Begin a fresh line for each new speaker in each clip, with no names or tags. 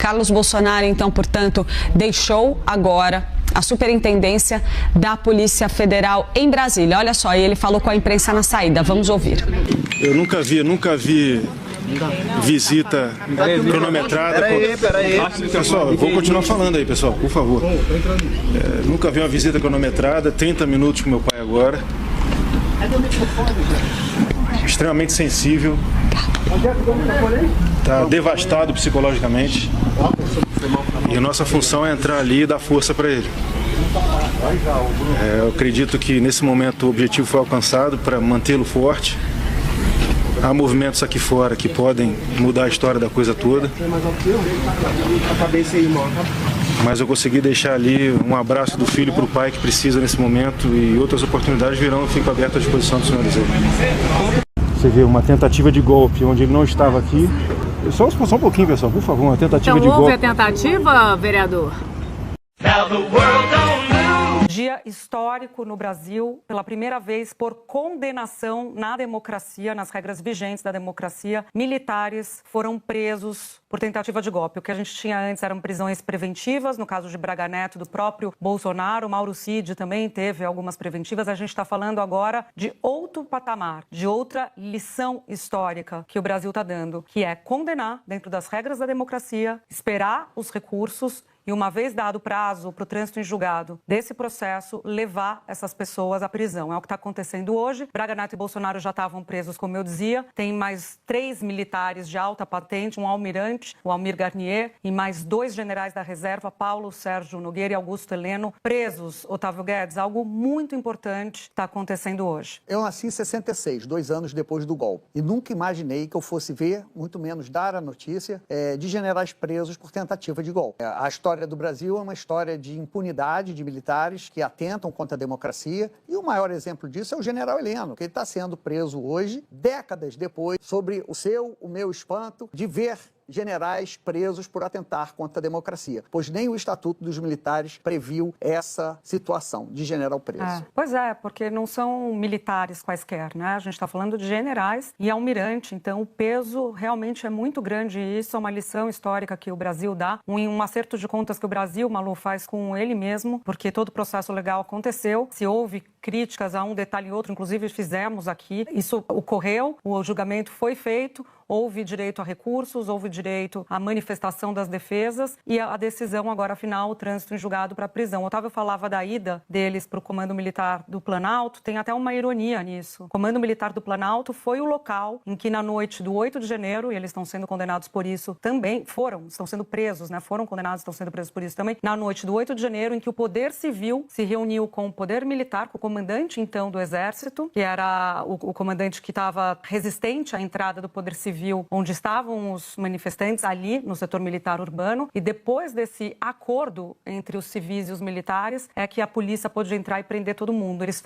Carlos Bolsonaro, então, portanto, deixou agora a superintendência da Polícia Federal em Brasília. Olha só, ele falou com a imprensa na saída. Vamos ouvir.
Eu nunca vi visita cronometrada. Peraí. Pessoal, eu vou continuar falando aí, pessoal, por favor. Nunca vi uma visita cronometrada, 30 minutos com meu pai agora. Extremamente sensível. Está devastado psicologicamente. E a nossa função é entrar ali e dar força para ele. Eu acredito que nesse momento o objetivo foi alcançado para mantê-lo forte. Há movimentos aqui fora que podem mudar a história da coisa toda. Mas eu consegui deixar ali um abraço do filho para o pai que precisa nesse momento, e outras oportunidades virão. Eu fico aberto à disposição dos senhores aí. Você vê uma tentativa de golpe onde ele não estava aqui. Só um pouquinho, pessoal, por favor, uma tentativa de golpe.
Então houve a tentativa, vereador?
Dia histórico no Brasil, pela primeira vez, por condenação na democracia, nas regras vigentes da democracia, militares foram presos por tentativa de golpe. O que a gente tinha antes eram prisões preventivas, no caso de Braga Neto, do próprio Bolsonaro, Mauro Cid também teve algumas preventivas. A gente está falando agora de outro patamar, de outra lição histórica que o Brasil está dando, que é condenar dentro das regras da democracia, esperar os recursos e, uma vez dado o prazo para o trânsito em julgado desse processo, levar essas pessoas à prisão. É o que está acontecendo hoje. Braga Neto e Bolsonaro já estavam presos, como eu dizia. Tem mais 3 militares de alta patente, um almirante, o Almir Garnier, e mais 2 generais da reserva, Paulo Sérgio Nogueira e Augusto Heleno, presos. Otávio Guedes, algo muito importante está acontecendo hoje.
Eu nasci em 66, 2 anos depois do golpe. E nunca imaginei que eu fosse ver, muito menos dar a notícia, de generais presos por tentativa de golpe. A história do Brasil é uma história de impunidade de militares que atentam contra a democracia, e o maior exemplo disso é o general Heleno, que ele está sendo preso hoje, décadas depois, sobre o meu espanto de ver generais presos por atentar contra a democracia, pois nem o Estatuto dos Militares previu essa situação de general preso.
Pois é, porque não são militares quaisquer, né? A gente está falando de generais e almirante, então o peso realmente é muito grande, e isso é uma lição histórica que o Brasil dá, um acerto de contas que o Brasil, Malu, faz com ele mesmo, porque todo o processo legal aconteceu, se houve críticas a um detalhe e outro, inclusive fizemos aqui, isso ocorreu, o julgamento foi feito, houve direito a recursos, houve direito à manifestação das defesas, e a decisão agora final, o trânsito em julgado para a prisão. O Otávio falava da ida deles para o Comando Militar do Planalto, tem até uma ironia nisso. O Comando Militar do Planalto foi o local em que, na noite do 8 de janeiro, e eles estão sendo condenados por isso também, estão sendo presos, né? Foram condenados, estão sendo presos por isso também, na noite do 8 de janeiro, em que o Poder Civil se reuniu com o Poder Militar, com o comandante, então, do Exército, que era o comandante que estava resistente à entrada do Poder Civil, onde estavam os manifestantes, ali no setor militar urbano, e depois desse acordo entre os civis e os militares, é que a polícia pôde entrar e prender todo mundo. Eles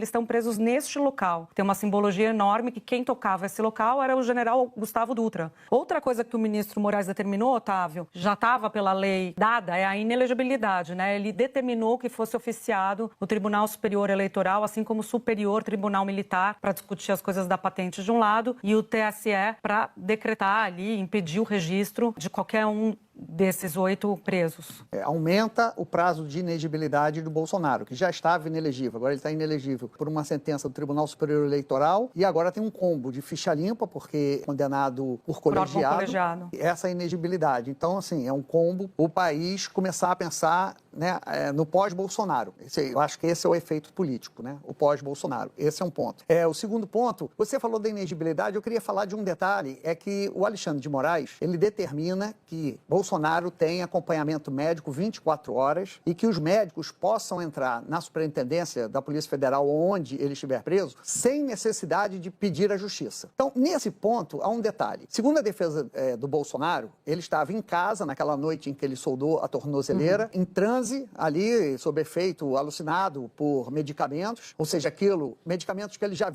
estão presos neste local. Tem uma simbologia enorme que quem tocava esse local era o general Gustavo Dutra. Outra coisa que o ministro Moraes determinou, Otávio, já estava pela lei dada, é a inelegibilidade, né? Ele determinou que fosse oficiado o Tribunal Superior Eleitoral, assim como o Superior Tribunal Militar, para discutir as coisas da patente de um lado, e o TSE para decretar ali, impedir o registro de qualquer um desses 8 presos.
Aumenta o prazo de inegibilidade do Bolsonaro, que já estava inelegível, agora ele está inelegível por uma sentença do Tribunal Superior Eleitoral, e agora tem um combo de ficha limpa, porque condenado por colegiado. Essa inegibilidade. Então, assim, é um combo, o país começar a pensar, né, no pós-Bolsonaro. Eu acho que esse é o efeito político, né? O pós-Bolsonaro. Esse é um ponto. O segundo ponto, você falou da inegibilidade, eu queria falar de um detalhe, é que o Alexandre de Moraes, ele determina que Bolsonaro tem acompanhamento médico 24 horas e que os médicos possam entrar na superintendência da Polícia Federal onde ele estiver preso, sem necessidade de pedir a justiça. Então, nesse ponto, há um detalhe. Segundo a defesa do Bolsonaro, ele estava em casa naquela noite em que ele soldou a tornozeleira, em transe, ali, sob efeito alucinado por medicamentos, ou seja, medicamentos que ele já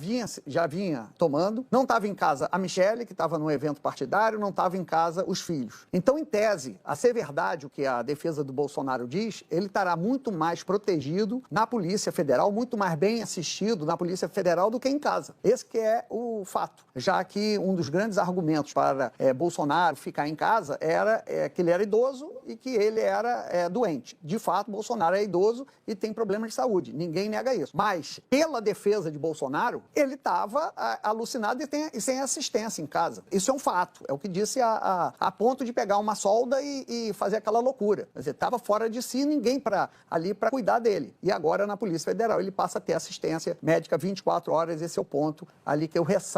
vinha tomando. Não estava em casa a Michele, que estava num evento partidário, não estava em casa os filhos. Então, em tese, pese a ser verdade o que a defesa do Bolsonaro diz, ele estará muito mais protegido na Polícia Federal, muito mais bem assistido na Polícia Federal do que em casa. Esse que é o fato. Já que um dos grandes argumentos para Bolsonaro ficar em casa era que ele era idoso e que ele era doente. De fato, Bolsonaro é idoso e tem problemas de saúde. Ninguém nega isso. Mas, pela defesa de Bolsonaro, ele estava alucinado e sem assistência em casa. Isso é um fato. É o que disse a ponto de pegar uma solda e fazer aquela loucura. Quer dizer, estava fora de si, ninguém ali para cuidar dele. E agora, na Polícia Federal, ele passa a ter assistência médica 24 horas. Esse é o ponto ali que eu ressalto.